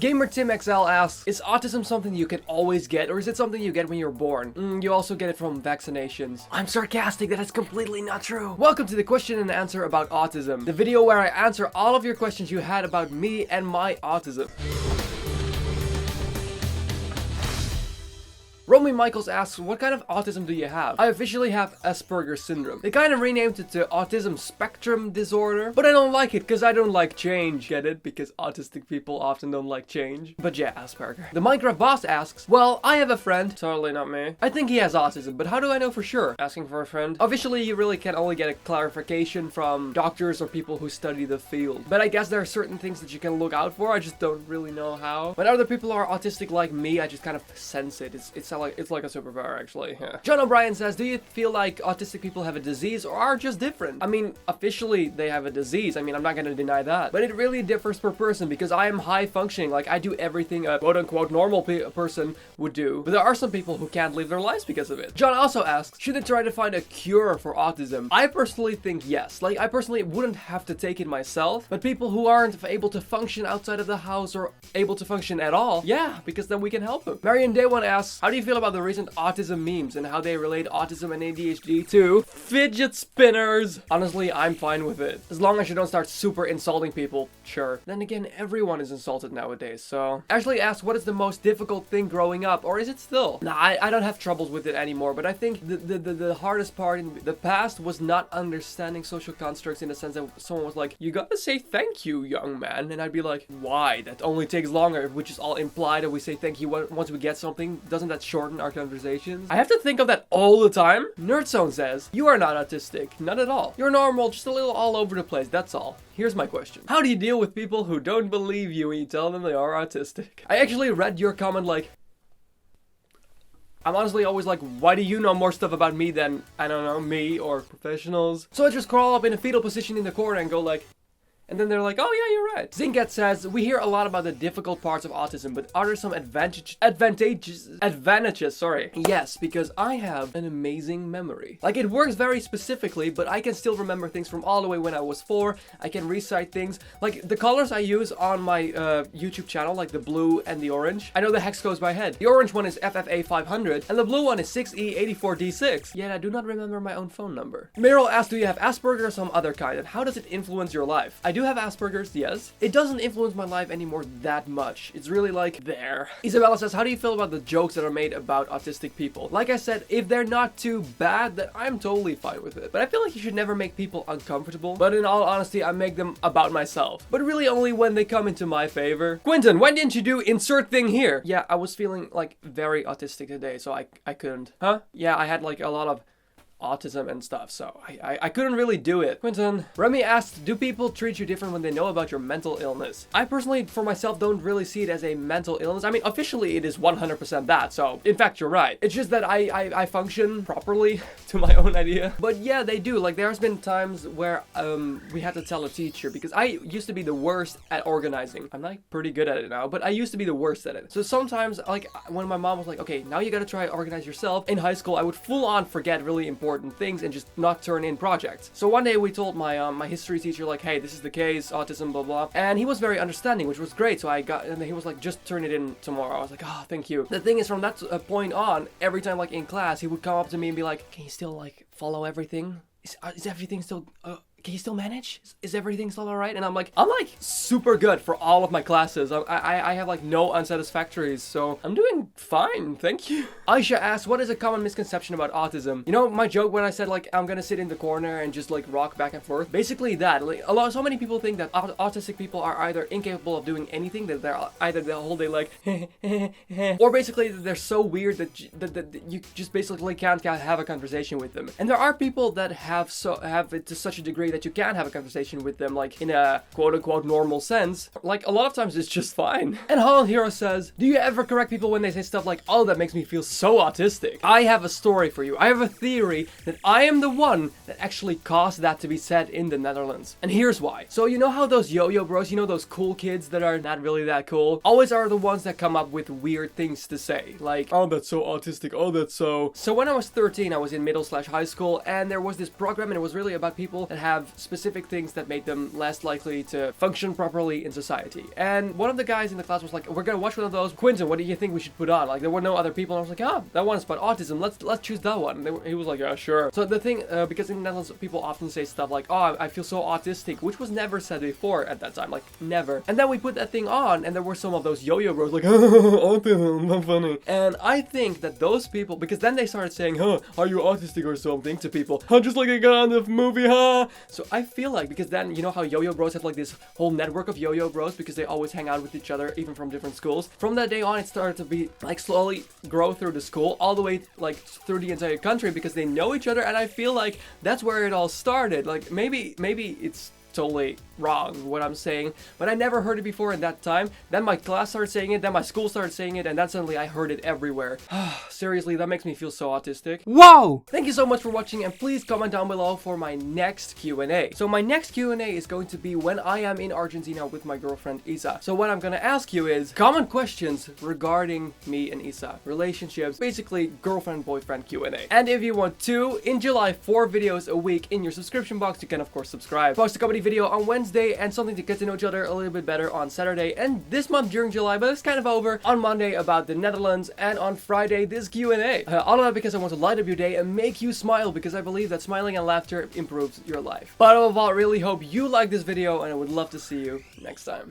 Gamer Tim XL asks, is autism something you can always get, or is it something you get when you're born? You also get it from vaccinations. I'm sarcastic, that is completely not true. Welcome to the question and answer about autism, the video where I answer all of your questions you had about me and my autism. Romy Michaels asks, what kind of autism do you have? I officially have Asperger syndrome. They kind of renamed it to autism spectrum disorder, but I don't like it because I don't like change. Get it? Because autistic people often don't like change. But yeah, Asperger. The Minecraft boss asks, well, I have a friend. Totally not me. I think he has autism, but how do I know for sure? Asking for a friend. Officially, you really can only get a clarification from doctors or people who study the field. But I guess there are certain things that you can look out for. I just don't really know how. When other people are autistic like me, I just kind of sense it. It's like a superpower, actually. Yeah. John O'Brien says, do you feel like autistic people have a disease or are just different? I mean, officially they have a disease. I mean, I'm not gonna deny that. But it really differs per person because I am high functioning. Like, I do everything a quote-unquote normal person would do. But there are some people who can't live their lives because of it. John also asks, should they try to find a cure for autism? I personally think yes. Like, I personally wouldn't have to take it myself. But people who aren't able to function outside of the house or able to function at all, yeah, because then we can help them. Marion Day One asks, how do you feel about the recent autism memes and how they relate autism and ADHD to fidget spinners? Honestly, I'm fine with it. As long as you don't start super insulting people, sure. Then again, everyone is insulted nowadays, so. Ashley asks, what is the most difficult thing growing up, or is it still? Nah, I don't have troubles with it anymore, but I think the hardest part in the past was not understanding social constructs in the sense that someone was like, you gotta say thank you, young man, and I'd be like, why? That only takes longer, which is all implied that we say thank you once we get something. Doesn't that shorten our conversations? I have to think of that all the time. Nerdzone says, you are not autistic. Not at all. You're normal, just a little all over the place, that's all. Here's my question. How do you deal with people who don't believe you when you tell them they are autistic? I actually read your comment like, I'm honestly always like, why do you know more stuff about me than, I don't know, me or professionals? So I just crawl up in a fetal position in the corner and go like, and then they're like, oh yeah, you're right. Zinkat says, we hear a lot about the difficult parts of autism, but are there some advantages, sorry. Yes, because I have an amazing memory. Like, it works very specifically, but I can still remember things from all the way when I was 4. I can recite things. Like, the colors I use on my YouTube channel, like the blue and the orange, I know the hex codes by head. The orange one is FFA 500, and the blue one is 6E84D6. Yet I do not remember my own phone number. Meryl asks, do you have Asperger or some other kind, and how does it influence your life? I do have Asperger's, yes. It doesn't influence my life anymore that much. It's really like there. Isabella says, how do you feel about the jokes that are made about autistic people? Like I said, if they're not too bad, then I'm totally fine with it. But I feel like you should never make people uncomfortable. But in all honesty, I make them about myself. But really only when they come into my favor. Quinton, why didn't you do insert thing here? Yeah, I was feeling like very autistic today, so I couldn't. Huh? Yeah, I had like a lot of autism and stuff, so I couldn't really do it. Quinton. Remy asked, do people treat you different when they know about your mental illness? I personally, for myself, don't really see it as a mental illness. I mean, officially it is 100% that, so in fact, you're right. It's just that I function properly to my own idea. But yeah, they do. Like, there's been times where we had to tell a teacher, because I used to be the worst at organizing. I'm like pretty good at it now, but I used to be the worst at it. So sometimes, like, when my mom was like, okay, now you gotta try to organize yourself, in high school, I would full on forget really important things and just not turn in projects. So one day we told my my history teacher, like, hey, this is the case, autism, blah blah, and he was very understanding, which was great. So and he was like, just turn it in tomorrow. I was like, oh, thank you. The thing is, from that point on, every time like in class, he would come up to me and be like, can you still like follow everything? Is everything still can you still manage? Is everything still alright? And I'm like super good for all of my classes. I have like no unsatisfactories, so I'm doing fine, thank you. Aisha asks, what is a common misconception about autism? You know my joke when I said like I'm gonna sit in the corner and just like rock back and forth? Basically that. Like, so many people think that autistic people are either incapable of doing anything, that they're either the whole day like or basically that they're so weird that you just basically can't have a conversation with them. And there are people that have it to such a degree that you can have a conversation with them, like in a quote-unquote normal sense. Like, a lot of times it's just fine. And Holland Hero says, do you ever correct people when they say stuff like, oh, that makes me feel so autistic? I have a story for you. I have a theory that I am the one that actually caused that to be said in the Netherlands. And here's why. So you know how those yo-yo bros, you know those cool kids that are not really that cool, always are the ones that come up with weird things to say. Like, oh, that's so autistic, oh, that's so... So when I was 13, I was in middle/high school, and there was this program, and it was really about people that have have specific things that made them less likely to function properly in society. And one of the guys in the class was like, we're gonna watch one of those. Quentin, what do you think we should put on? Like, there were no other people, and I was like, ah, that one is about autism. Let's choose that one. And he was like, yeah, sure. So the thing, because in the Netherlands, people often say stuff like, oh, I feel so autistic, which was never said before at that time, like, never. And then we put that thing on, and there were some of those yo-yo bros like, autism, not funny. And I think that those people, because then they started saying, huh, are you autistic or something to people? Huh, just like a guy in the movie, huh? So I feel like, because then, you know how yo-yo bros have like this whole network of yo-yo bros because they always hang out with each other, even from different schools. From that day on, it started to be like slowly grow through the school, all the way like through the entire country, because they know each other. And I feel like that's where it all started. Like, maybe it's totally wrong what I'm saying, but I never heard it before in that time. Then my class started saying it, then my school started saying it, and then suddenly I heard it everywhere. Seriously, that makes me feel so autistic. Whoa! Thank you so much for watching, and please comment down below for my next Q&A. So my next Q&A is going to be when I am in Argentina with my girlfriend Isa. So what I'm gonna ask you is common questions regarding me and Isa, relationships, basically girlfriend-boyfriend Q&A. And if you want to, in July, 4 videos a week in your subscription box, you can of course subscribe. Post a comedy video on Wednesday, and something to get to know each other a little bit better on Saturday, and this month during July, but it's kind of over, on Monday about the Netherlands, and on Friday this Q&A. All of that because I want to light up your day and make you smile, because I believe that smiling and laughter improves your life. But above all, I really hope you like this video, and I would love to see you next time.